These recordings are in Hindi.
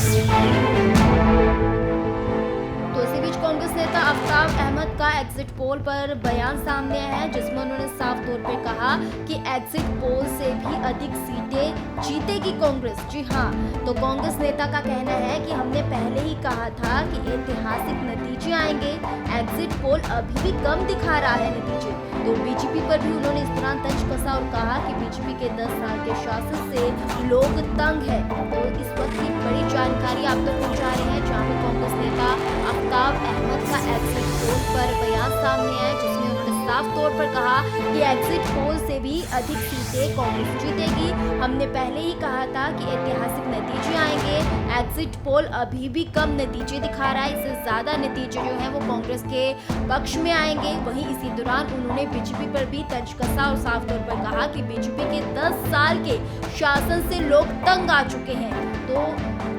तो इसी बीच कांग्रेस नेता आफ्ताब अहमद का एग्जिट पोल पर बयान सामने आया है, जिसमें उन्होंने साफ तौर पे कहा कि एग्जिट पोल से भी अधिक सीटें जीतेगी कांग्रेस। जी हाँ, तो कांग्रेस नेता का कहना है कि हमने पहले ही कहा था कि ऐतिहासिक नतीजे आएंगे। एग्जिट पोल अभी भी कम दिखा रहा है नतीजे। तो बीजेपी पर भी उन्होंने इस दौरान तंज कसा और कहा कि बीजेपी के 10 साल के शासन से लोग तंग है। तो इस वक्त की बड़ी जानकारी आप तक पहुंचा रहे हैं, जहां पर कांग्रेस नेता आफ्ताब अहमद का एग्जिट पोल पर बयान सामने आया, जिसमें उन्होंने साफ तौर पर कहा कि एग्जिट पोल से भी अधिक सीटें कांग्रेस जीतेगी। हमने पहले ही कहा था कि ऐतिहासिक नतीजे आएंगे। एग्जिट पोल अभी भी कम नतीजे दिखा रहा है, इससे ज्यादा नतीजे जो है वो कांग्रेस के पक्ष में आएंगे। वहीं इसी दौरान उन्होंने बीजेपी पर भी तंज कसा और साफ तौर पर कहा कि बीजेपी के 10 साल के शासन से लोग तंग आ चुके हैं। तो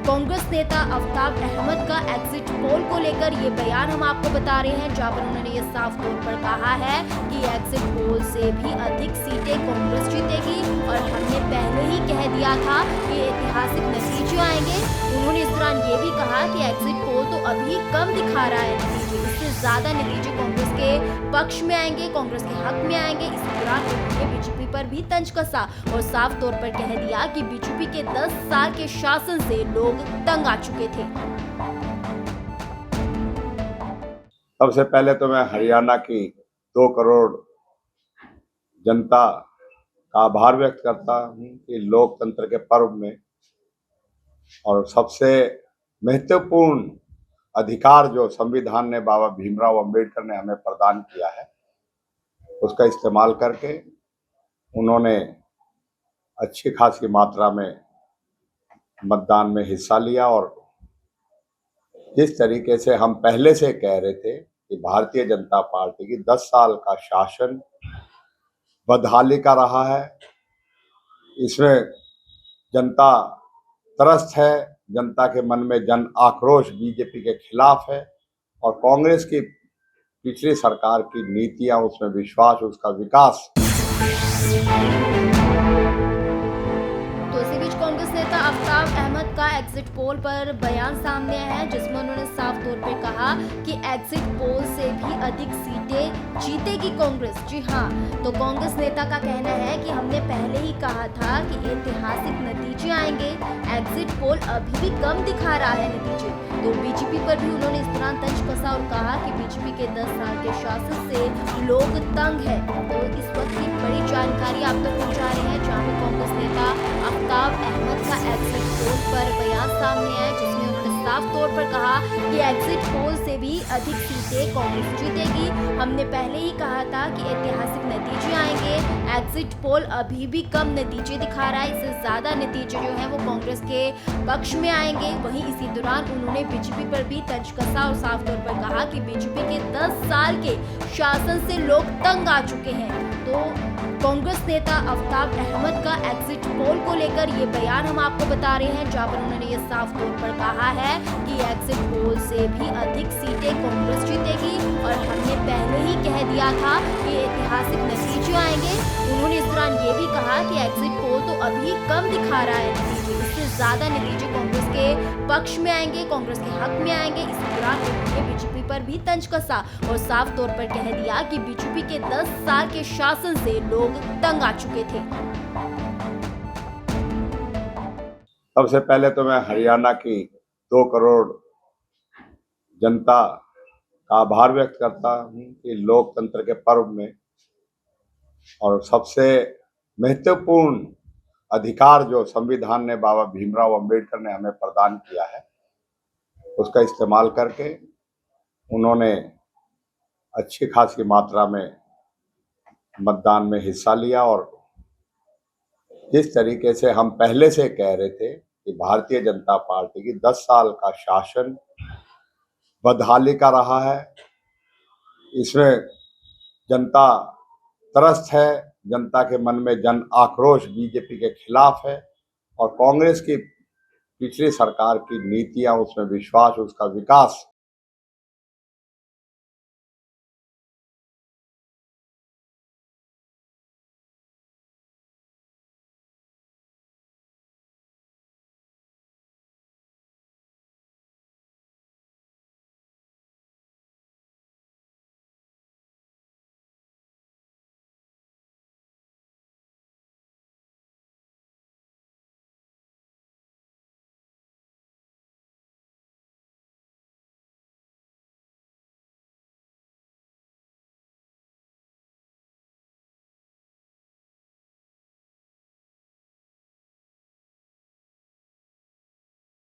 कांग्रेस नेता आफ्ताब अहमद का एग्जिट पोल को लेकर ये बयान हम आपको बता रहे हैं, जहां पर उन्होंने ये साफ तौर पर कहा है कि एग्जिट पोल से भी अधिक सीटें कांग्रेस जीतेगी और हमने पहले ही कह दिया था कि ऐतिहासिक नतीजे आएंगे। उन्होंने इस दौरान ये भी कहा कि एग्जिट पोल तो अभी कम दिखा रहा है नतीजे, इससे ज्यादा नतीजे कांग्रेस के पक्ष में आएंगे, कांग्रेस के हक में आएंगे। इसी दौरान उन्होंने बीजेपी पर भी तंज कसा और साफ तौर पर कह दिया कि बीजेपी के 10 साल के शासन से लोग तंग आ चुके थे। सबसे पहले तो मैं हरियाणा की 2 करोड़ जनता का आभार व्यक्त करता हूं कि लोकतंत्र के पर्व में और सबसे महत्वपूर्ण अधिकार जो संविधान ने बाबा भीमराव अंबेडकर ने हमें प्रदान किया है, उसका इस्तेमाल करके उन्होंने अच्छी खासी मात्रा में मतदान में हिस्सा लिया। और जिस तरीके से हम पहले से कह रहे थे कि भारतीय जनता पार्टी की 10 साल का शासन बदहाली का रहा है, इसमें जनता त्रस्त है, जनता के मन में जन आक्रोश बीजेपी के खिलाफ है और कांग्रेस की पिछली सरकार की नीतियां, उसमें विश्वास, उसका विकास। तो इसी बीच कांग्रेस नेता आफ्ताब अहमद का एग्जिट पोल पर बयान सामने आया है, जिसमें उन्होंने साफ तौर पे कहा कि एग्जिट पोल से भी अधिक सीटें जीतेगी कांग्रेस। जी हाँ, तो कांग्रेस नेता का कहना है कि हमने पहले ही कहा था कि ऐतिहासिक नतीजे आएंगे। एग्जिट पोल अभी भी कम दिखा रहा है नतीजे। तो बीजेपी पर भी उन्होंने इस दौरान तंज कसा और कहा कि बीजेपी के 10 साल के शासन से लोग तंग है। तो इस वक्त की बड़ी जानकारी आप तक पहुंचा रहे हैं, जहां पर कांग्रेस नेता आफ्ताब अहमद का एग्जिट पोल पर बयान सामने आया, जिसमें उन्होंने साफ तौर पर कहा कि एग्जिट पोल से भी अधिक सीटें कांग्रेस जीतेगी। हमने पहले ही कहा था कि ऐतिहासिक नतीजे आएंगे। एग्जिट पोल अभी भी कम नतीजे दिखा रहा है, इससे ज्यादा नतीजे जो है वो कांग्रेस के पक्ष में आएंगे। वहीं इसी दौरान उन्होंने बीजेपी पर भी तंज कसा और साफ तौर पर कहा कि बीजेपी के 10 साल के शासन से लोग तंग आ चुके हैं। तो कांग्रेस नेता आफ्ताब अहमद का एग्जिट पोल को लेकर ये बयान हम आपको बता रहे हैं, जहां पर उन्होंने ये साफ तौर पर कहा है कि एग्जिट पोल से भी अधिक सीटें कांग्रेस जीतेगी और हमने पहले ही कह दिया था कि ऐतिहासिक नतीजे आएंगे। उन्होंने इस दौरान ये भी कहा कि एग्जिट पोल तो अभी कम दिखा रहा है नतीजे, इससे ज्यादा नतीजे कांग्रेस के पक्ष में आएंगे, कांग्रेस के हक में आएंगे। इसी दौरान उन्होंने बीजेपी पर भी तंज कसा और साफ तौर पर कह दिया कि बीजेपी के 10 साल के शासन से लोग तंग आ चुके थे। सबसे पहले तो मैं हरियाणा की 2 करोड़ जनता का आभार व्यक्त करता हूं कि लोकतंत्र के पर्व में और सबसे महत्वपूर्ण अधिकार जो संविधान ने बाबा भीमराव अंबेडकर ने हमें प्रदान किया है, उसका इस्तेमाल करके उन्होंने अच्छी खासी मात्रा में मतदान में हिस्सा लिया। और जिस तरीके से हम पहले से कह रहे थे कि भारतीय जनता पार्टी की 10 साल का शासन बदहाली का रहा है, इसमें जनता त्रस्त है, जनता के मन में जन आक्रोश बीजेपी के खिलाफ है और कांग्रेस की पिछली सरकार की नीतियां, उसमें विश्वास, उसका विकास